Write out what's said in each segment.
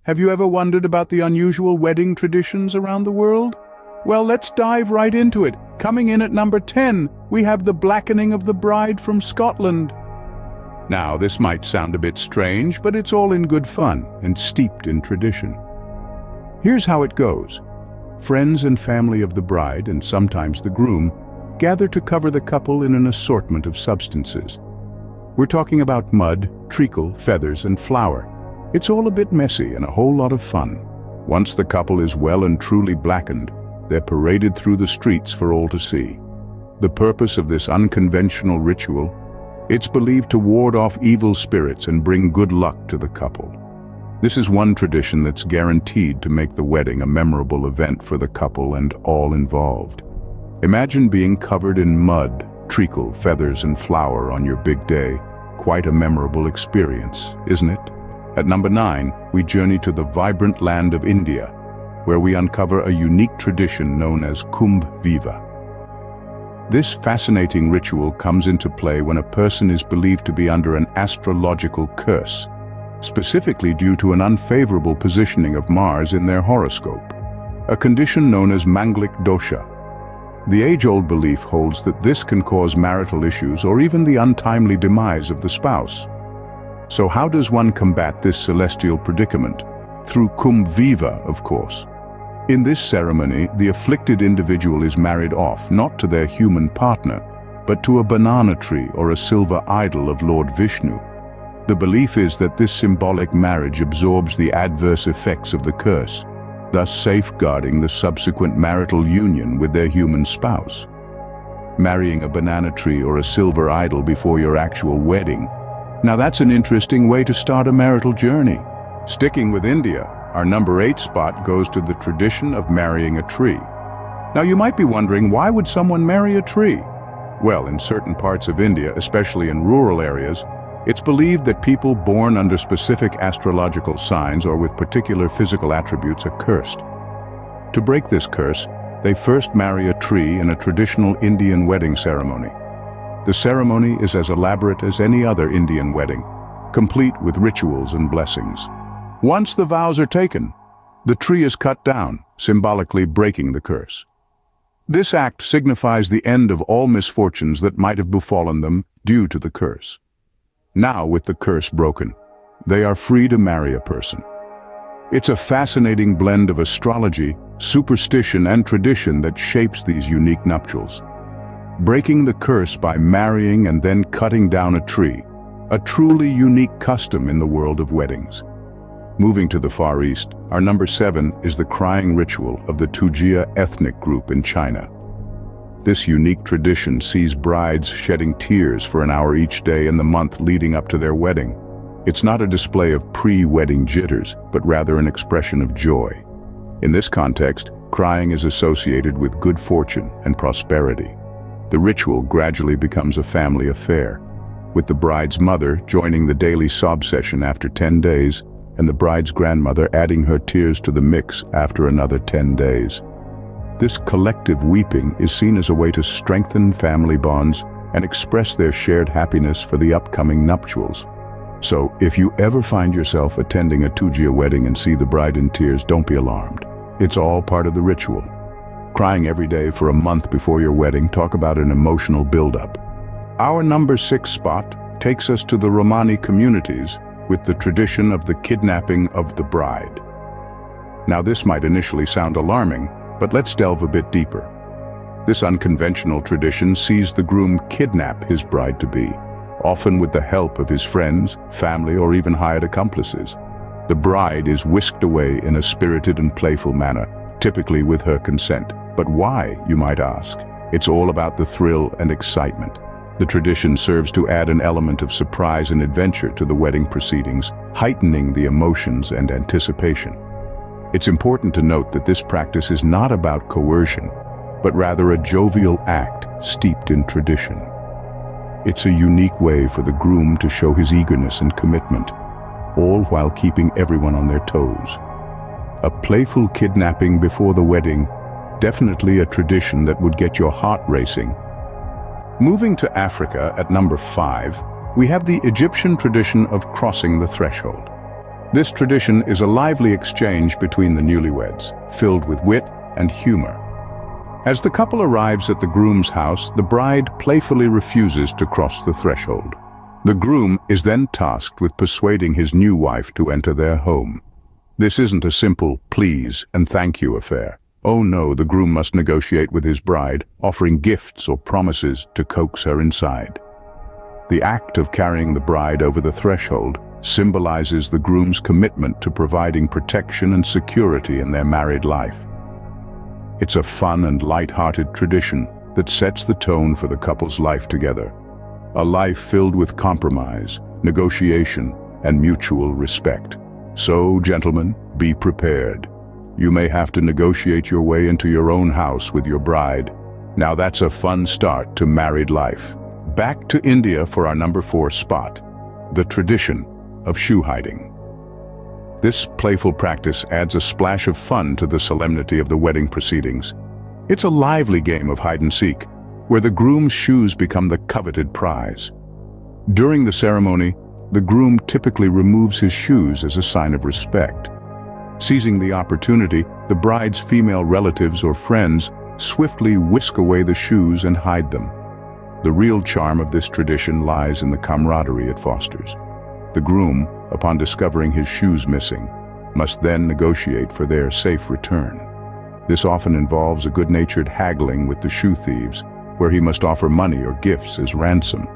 Have you ever wondered about the unusual wedding traditions around the world? Well, let's dive right into it. Coming in at number 10, we have the blackening of the bride from Scotland. Now, this might sound a bit strange, but it's all in good fun and steeped in tradition. Here's how it goes. Friends and family of the bride, and sometimes the groom, gather to cover the couple in an assortment of substances. We're talking about mud, treacle, feathers, and flour. It's all a bit messy and a whole lot of fun. Once the couple is well and truly blackened, they're paraded through the streets for all to see. The purpose of this unconventional ritual, it's believed to ward off evil spirits and bring good luck to the couple. This is one tradition that's guaranteed to make the wedding a memorable event for the couple and all involved. Imagine being covered in mud, treacle, feathers, and flour on your big day. Quite a memorable experience, isn't it? At number 9, we journey to the vibrant land of India, where we uncover a unique tradition known as Kumbh Vivah. This fascinating ritual comes into play when a person is believed to be under an astrological curse, specifically due to an unfavorable positioning of Mars in their horoscope, a condition known as Manglik dosha. The age-old belief holds that this can cause marital issues or even the untimely demise of the spouse. So how does one combat this celestial predicament? Through Kumbh Vivah, of course. In this ceremony, the afflicted individual is married off, not to their human partner, but to a banana tree or a silver idol of Lord Vishnu. The belief is that this symbolic marriage absorbs the adverse effects of the curse, thus safeguarding the subsequent marital union with their human spouse. Marrying a banana tree or a silver idol before your actual wedding. Now that's an interesting way to start a marital journey. Sticking with India, our number 8 spot goes to the tradition of marrying a tree. Now you might be wondering, why would someone marry a tree? Well, in certain parts of India, especially in rural areas, it's believed that people born under specific astrological signs or with particular physical attributes are cursed. To break this curse, they first marry a tree in a traditional Indian wedding ceremony. The ceremony is as elaborate as any other Indian wedding, complete with rituals and blessings. Once the vows are taken, the tree is cut down, symbolically breaking the curse. This act signifies the end of all misfortunes that might have befallen them due to the curse. Now, with the curse broken, they are free to marry a person. It's a fascinating blend of astrology, superstition, and tradition that shapes these unique nuptials. Breaking the curse by marrying and then cutting down a tree, a truly unique custom in the world of weddings. Moving to the Far East, our number 7 is the crying ritual of the Tujia ethnic group in China. This unique tradition sees brides shedding tears for an hour each day in the month leading up to their wedding. It's not a display of pre-wedding jitters, but rather an expression of joy. In this context, crying is associated with good fortune and prosperity. The ritual gradually becomes a family affair, with the bride's mother joining the daily sob session after 10 days, and the bride's grandmother adding her tears to the mix after another 10 days. This collective weeping is seen as a way to strengthen family bonds and express their shared happiness for the upcoming nuptials. So, if you ever find yourself attending a Tujia wedding and see the bride in tears, don't be alarmed. It's all part of the ritual. Crying every day for a month before your wedding, talk about an emotional buildup. Our number 6 spot takes us to the Romani communities with the tradition of the kidnapping of the bride. Now this might initially sound alarming, but let's delve a bit deeper. This unconventional tradition sees the groom kidnap his bride-to-be, often with the help of his friends, family, or even hired accomplices. The bride is whisked away in a spirited and playful manner, typically with her consent. But why, you might ask? It's all about the thrill and excitement. The tradition serves to add an element of surprise and adventure to the wedding proceedings, heightening the emotions and anticipation. It's important to note that this practice is not about coercion, but rather a jovial act steeped in tradition. It's a unique way for the groom to show his eagerness and commitment, all while keeping everyone on their toes. A playful kidnapping before the wedding, definitely a tradition that would get your heart racing. Moving to Africa at number 5, we have the Egyptian tradition of crossing the threshold. This tradition is a lively exchange between the newlyweds, filled with wit and humor. As the couple arrives at the groom's house, the bride playfully refuses to cross the threshold. The groom is then tasked with persuading his new wife to enter their home. This isn't a simple please and thank you affair. Oh no, the groom must negotiate with his bride, offering gifts or promises to coax her inside. The act of carrying the bride over the threshold symbolizes the groom's commitment to providing protection and security in their married life. It's a fun and light-hearted tradition that sets the tone for the couple's life together. A life filled with compromise, negotiation, and mutual respect. So, gentlemen, be prepared. You may have to negotiate your way into your own house with your bride. Now that's a fun start to married life. Back to India for our number 4 spot, the tradition of shoe hiding. This playful practice adds a splash of fun to the solemnity of the wedding proceedings. It's a lively game of hide-and-seek, where the groom's shoes become the coveted prize. During the ceremony, the groom typically removes his shoes as a sign of respect. Seizing the opportunity, the bride's female relatives or friends swiftly whisk away the shoes and hide them. The real charm of this tradition lies in the camaraderie it fosters. The groom, upon discovering his shoes missing, must then negotiate for their safe return. This often involves a good-natured haggling with the shoe thieves, where he must offer money or gifts as ransom.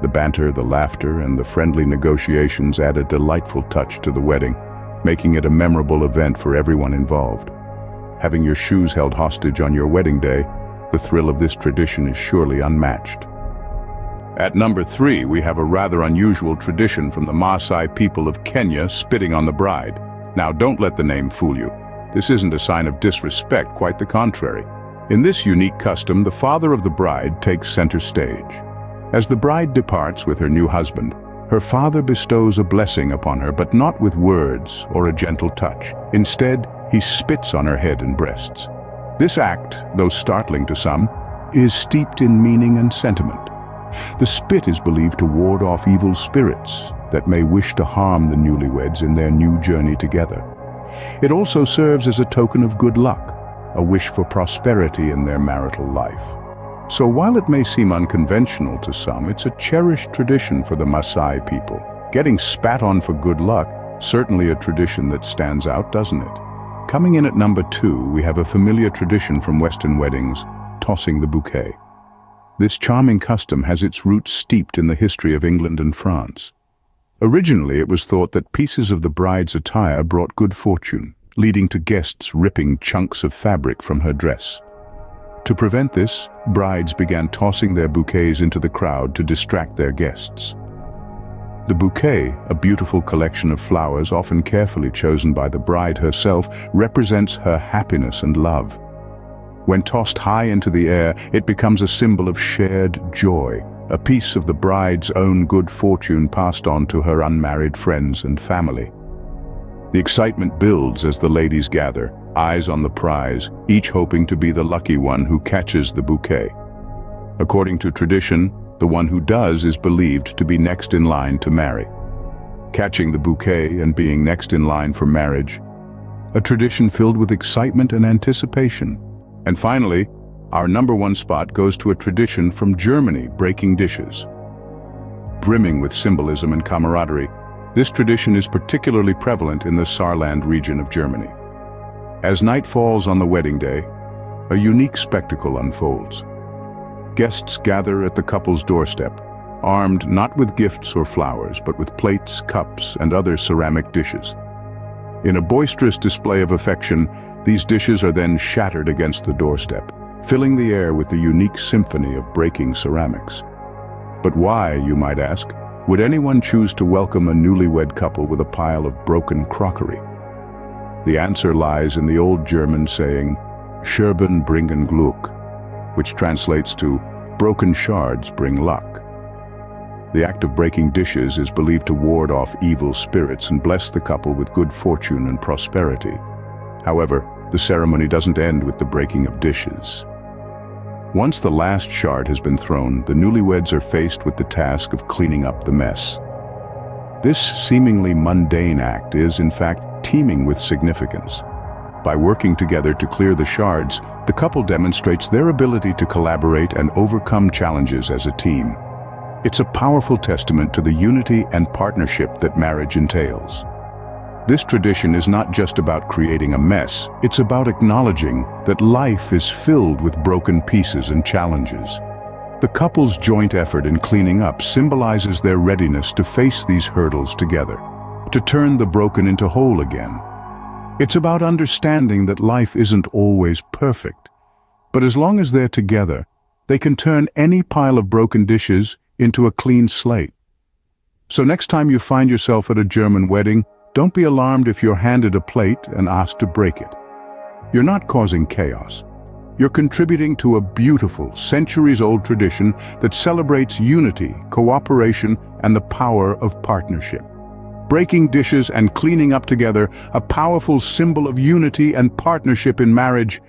The banter, the laughter, and the friendly negotiations add a delightful touch to the wedding, making it a memorable event for everyone involved. Having your shoes held hostage on your wedding day, the thrill of this tradition is surely unmatched. At number 3, we have a rather unusual tradition from the Maasai people of Kenya, spitting on the bride. Now, don't let the name fool you. This isn't a sign of disrespect, quite the contrary. In this unique custom, the father of the bride takes center stage. As the bride departs with her new husband, her father bestows a blessing upon her, but not with words or a gentle touch. Instead, he spits on her head and breasts. This act, though startling to some, is steeped in meaning and sentiment. The spit is believed to ward off evil spirits that may wish to harm the newlyweds in their new journey together. It also serves as a token of good luck, a wish for prosperity in their marital life. So while it may seem unconventional to some, it's a cherished tradition for the Maasai people. Getting spat on for good luck, certainly a tradition that stands out, doesn't it? Coming in at number 2, we have a familiar tradition from Western weddings, tossing the bouquet. This charming custom has its roots steeped in the history of England and France. Originally, it was thought that pieces of the bride's attire brought good fortune, leading to guests ripping chunks of fabric from her dress. To prevent this, brides began tossing their bouquets into the crowd to distract their guests. The bouquet, a beautiful collection of flowers often carefully chosen by the bride herself, represents her happiness and love. When tossed high into the air, it becomes a symbol of shared joy, a piece of the bride's own good fortune passed on to her unmarried friends and family. The excitement builds as the ladies gather, eyes on the prize, each hoping to be the lucky one who catches the bouquet. According to tradition, the one who does is believed to be next in line to marry. Catching the bouquet and being next in line for marriage, a tradition filled with excitement and anticipation. And finally, our number 1 spot goes to a tradition from Germany, breaking dishes. Brimming with symbolism and camaraderie, this tradition is particularly prevalent in the Saarland region of Germany. As night falls on the wedding day, a unique spectacle unfolds. Guests gather at the couple's doorstep, armed not with gifts or flowers, but with plates, cups, and other ceramic dishes. In a boisterous display of affection, these dishes are then shattered against the doorstep, filling the air with the unique symphony of breaking ceramics. But why, you might ask, would anyone choose to welcome a newlywed couple with a pile of broken crockery? The answer lies in the old German saying, "Scherben bringen Glück," which translates to, "Broken shards bring luck." The act of breaking dishes is believed to ward off evil spirits and bless the couple with good fortune and prosperity. However, the ceremony doesn't end with the breaking of dishes. Once the last shard has been thrown, the newlyweds are faced with the task of cleaning up the mess. This seemingly mundane act is, in fact, teeming with significance. By working together to clear the shards, the couple demonstrates their ability to collaborate and overcome challenges as a team. It's a powerful testament to the unity and partnership that marriage entails. This tradition is not just about creating a mess, it's about acknowledging that life is filled with broken pieces and challenges. The couple's joint effort in cleaning up symbolizes their readiness to face these hurdles together, to turn the broken into whole again. It's about understanding that life isn't always perfect, but as long as they're together, they can turn any pile of broken dishes into a clean slate. So next time you find yourself at a German wedding, don't be alarmed if you're handed a plate and asked to break it. You're not causing chaos. You're contributing to a beautiful, centuries-old tradition that celebrates unity, cooperation, and the power of partnership. Breaking dishes and cleaning up together, a powerful symbol of unity and partnership in marriage,